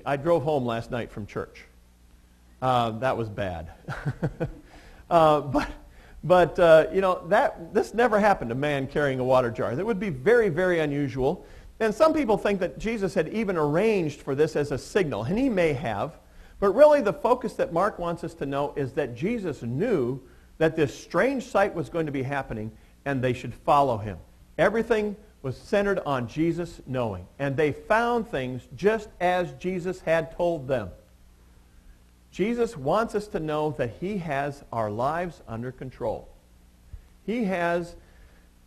I drove home last night from church. That was bad. This never happened, a man carrying a water jar. That would be very, very unusual. And some people think that Jesus had even arranged for this as a signal, and he may have. But really the focus that Mark wants us to know is that Jesus knew that this strange sight was going to be happening, and they should follow him. Everything was centered on Jesus knowing. And they found things just as Jesus had told them. Jesus wants us to know that he has our lives under control. He has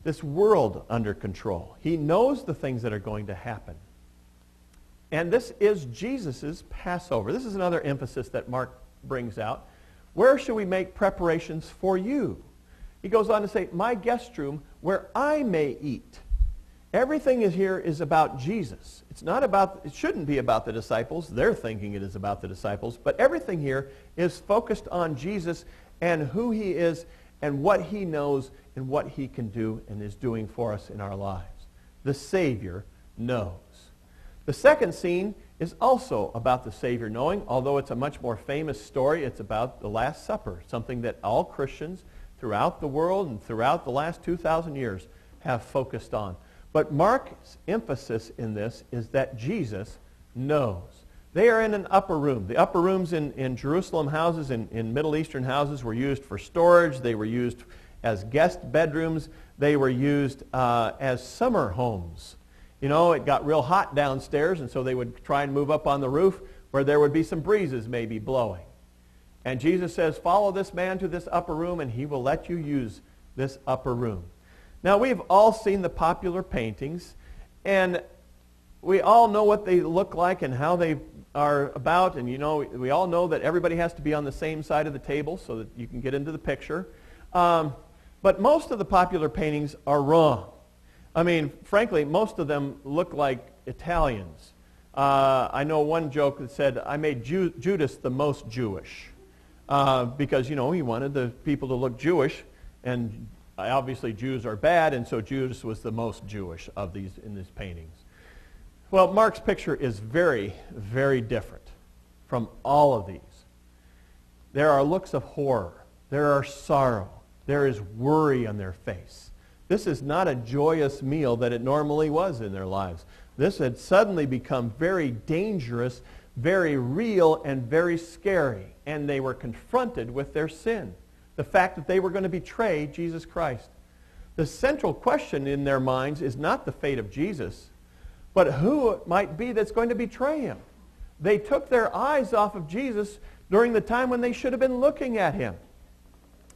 this world under control. He knows the things that are going to happen. And this is Jesus' Passover. This is another emphasis that Mark brings out. Where should we make preparations for you? He goes on to say, my guest room where I may eat. Everything here is about Jesus. It shouldn't be about the disciples. They're thinking it is about the disciples. But everything here is focused on Jesus and who he is and what he knows and what he can do and is doing for us in our lives. The Savior knows. The second scene is also about the Savior knowing, although it's a much more famous story. It's about the Last Supper, something that all Christians throughout the world and throughout the last 2,000 years have focused on. But Mark's emphasis in this is that Jesus knows. They are in an upper room. The upper rooms in Jerusalem houses, in Middle Eastern houses, were used for storage. They were used as guest bedrooms. They were used as summer homes. You know, it got real hot downstairs, and so they would try and move up on the roof where there would be some breezes maybe blowing. And Jesus says, follow this man to this upper room, and he will let you use this upper room. Now, we've all seen the popular paintings, and we all know what they look like and how they are about, and we all know that everybody has to be on the same side of the table so that you can get into the picture. But most of the popular paintings are wrong. I mean, frankly, most of them look like Italians. I know one joke that said, I made Judas the most Jewish, because, he wanted the people to look Jewish, and obviously Jews are bad, and so Judas was the most Jewish of these in these paintings. Well, Mark's picture is very, very different from all of these. There are looks of horror. There are sorrow. There is worry on their face. This is not a joyous meal that it normally was in their lives. This had suddenly become very dangerous, very real, and very scary. And they were confronted with their sin. The fact that they were going to betray Jesus Christ. The central question in their minds is not the fate of Jesus, but who it might be that's going to betray him. They took their eyes off of Jesus during the time when they should have been looking at him.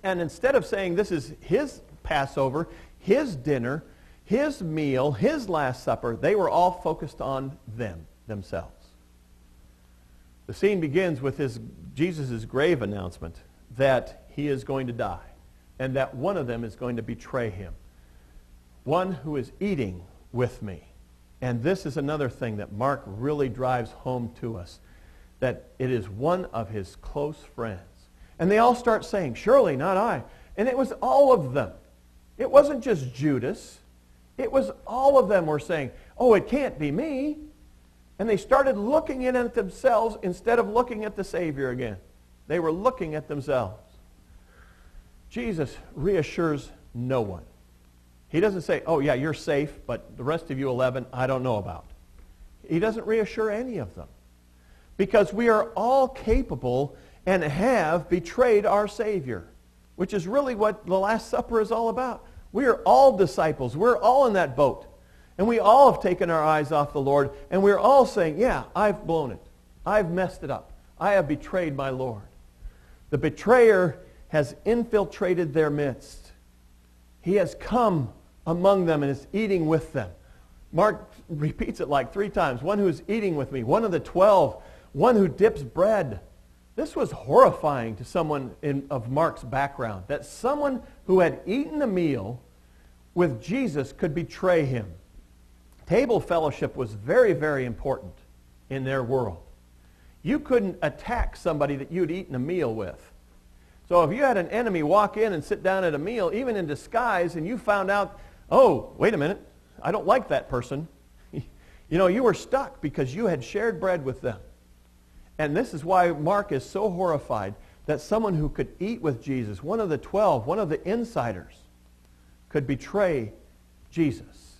And instead of saying this is his Passover, his dinner, his meal, his Last Supper, they were all focused on themselves. The scene begins with Jesus' grave announcement that he is going to die, and that one of them is going to betray him. One who is eating with me. And this is another thing that Mark really drives home to us, that it is one of his close friends. And they all start saying, surely not I. And it was all of them. It wasn't just Judas. It was all of them were saying, oh, it can't be me. And they started looking in at themselves instead of looking at the Savior again. They were looking at themselves. Jesus reassures no one. He doesn't say, oh yeah, you're safe, but the rest of you 11, I don't know about. He doesn't reassure any of them. Because we are all capable and have betrayed our Savior, which is really what the Last Supper is all about. We are all disciples. We're all in that boat. And we all have taken our eyes off the Lord, and we're all saying, yeah, I've blown it. I've messed it up. I have betrayed my Lord. The betrayer has infiltrated their midst. He has come among them and is eating with them. Mark repeats it like 3 times. One who is eating with me, one of the 12, one who dips bread. This was horrifying to someone of Mark's background, that someone who had eaten a meal with Jesus could betray him. Table fellowship was very, very important in their world. You couldn't attack somebody that you'd eaten a meal with. So if you had an enemy walk in and sit down at a meal, even in disguise, and you found out, oh, wait a minute, I don't like that person, You know, you were stuck because you had shared bread with them. And this is why Mark is so horrified that someone who could eat with Jesus, one of the 12, one of the insiders, could betray Jesus.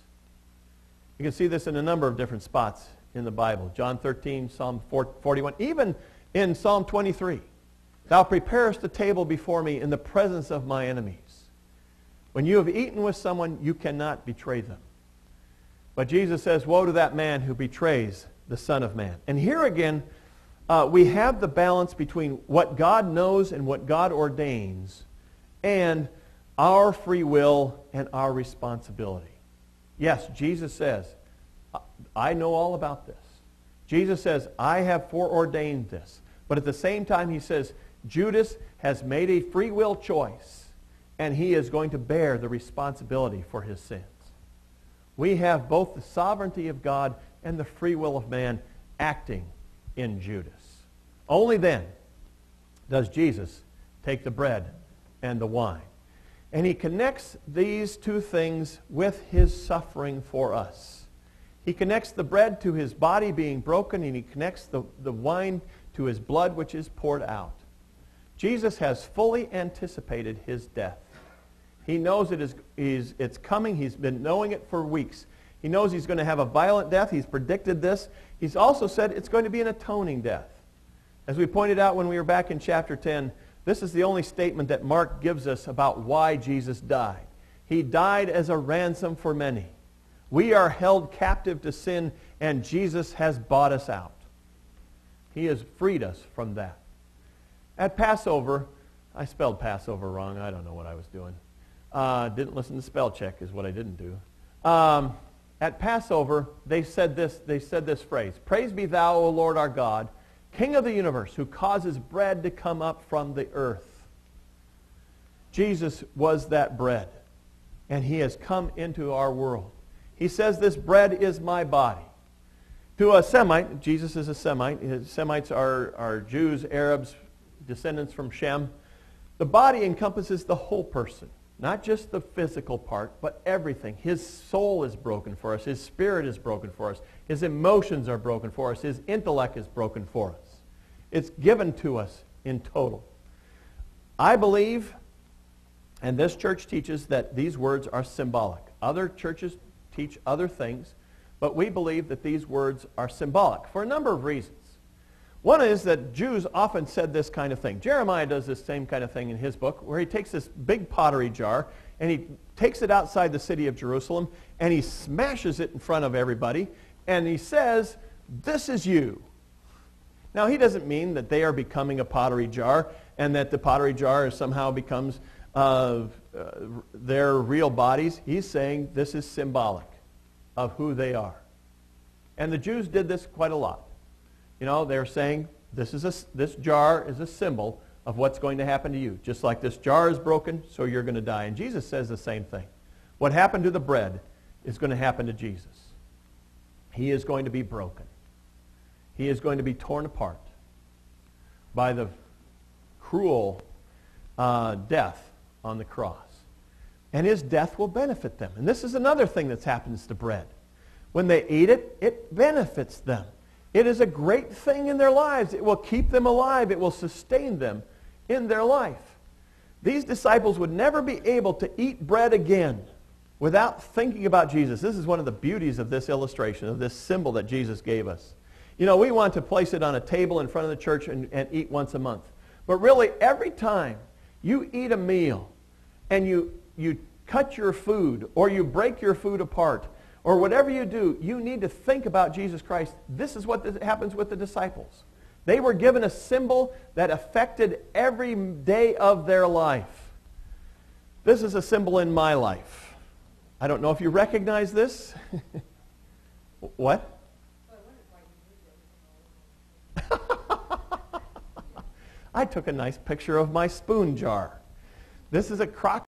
You can see this in a number of different spots in the Bible. John 13, Psalm 41, even in Psalm 23. Thou preparest a table before me in the presence of my enemies. When you have eaten with someone, you cannot betray them. But Jesus says, woe to that man who betrays the Son of Man. And here again, we have the balance between what God knows and what God ordains and our free will and our responsibility. Yes, Jesus says, I know all about this. Jesus says, I have foreordained this. But at the same time, he says, Judas has made a free will choice, and he is going to bear the responsibility for his sins. We have both the sovereignty of God and the free will of man acting in Judas. Only then does Jesus take the bread and the wine. And he connects these two things with his suffering for us. He connects the bread to his body being broken, and he connects the wine to his blood which is poured out. Jesus has fully anticipated his death. He knows it's coming. He's been knowing it for weeks. He knows he's going to have a violent death. He's predicted this. He's also said it's going to be an atoning death. As we pointed out when we were back in chapter 10, this is the only statement that Mark gives us about why Jesus died. He died as a ransom for many. We are held captive to sin, and Jesus has bought us out. He has freed us from that. At Passover, I spelled Passover wrong. I don't know what I was doing. Didn't listen to spell check is what I didn't do. At Passover, they said this phrase, Praise be thou, O Lord our God, King of the universe, who causes bread to come up from the earth. Jesus was that bread, and he has come into our world. He says, this bread is my body. To a Semite, Jesus is a Semite. Semites are Jews, Arabs, descendants from Shem. The body encompasses the whole person, not just the physical part, but everything. His soul is broken for us. His spirit is broken for us. His emotions are broken for us. His intellect is broken for us. It's given to us in total. I believe, and this church teaches, that these words are symbolic. Other churches teach other things, but we believe that these words are symbolic for a number of reasons. One is that Jews often said this kind of thing. Jeremiah does this same kind of thing in his book, where he takes this big pottery jar and he takes it outside the city of Jerusalem and he smashes it in front of everybody and he says, this is you. Now, he doesn't mean that they are becoming a pottery jar and that the pottery jar somehow becomes their real bodies. He's saying this is symbolic of who they are. And the Jews did this quite a lot. You know, they're saying this jar is a symbol of what's going to happen to you. Just like this jar is broken, so you're going to die. And Jesus says the same thing. What happened to the bread is going to happen to Jesus. He is going to be broken. He is going to be torn apart by the cruel death on the cross. And his death will benefit them. And this is another thing that happens to bread. When they eat it, it benefits them. It is a great thing in their lives. It will keep them alive. It will sustain them in their life. These disciples would never be able to eat bread again without thinking about Jesus. This is one of the beauties of this illustration, of this symbol that Jesus gave us. You know, we want to place it on a table in front of the church and eat once a month. But really, every time you eat a meal and you cut your food or you break your food apart or whatever you do, you need to think about Jesus Christ. This is what happens with the disciples. They were given a symbol that affected every day of their life. This is a symbol in my life. I don't know if you recognize this. What? I took a nice picture of my spoon jar. This is a crock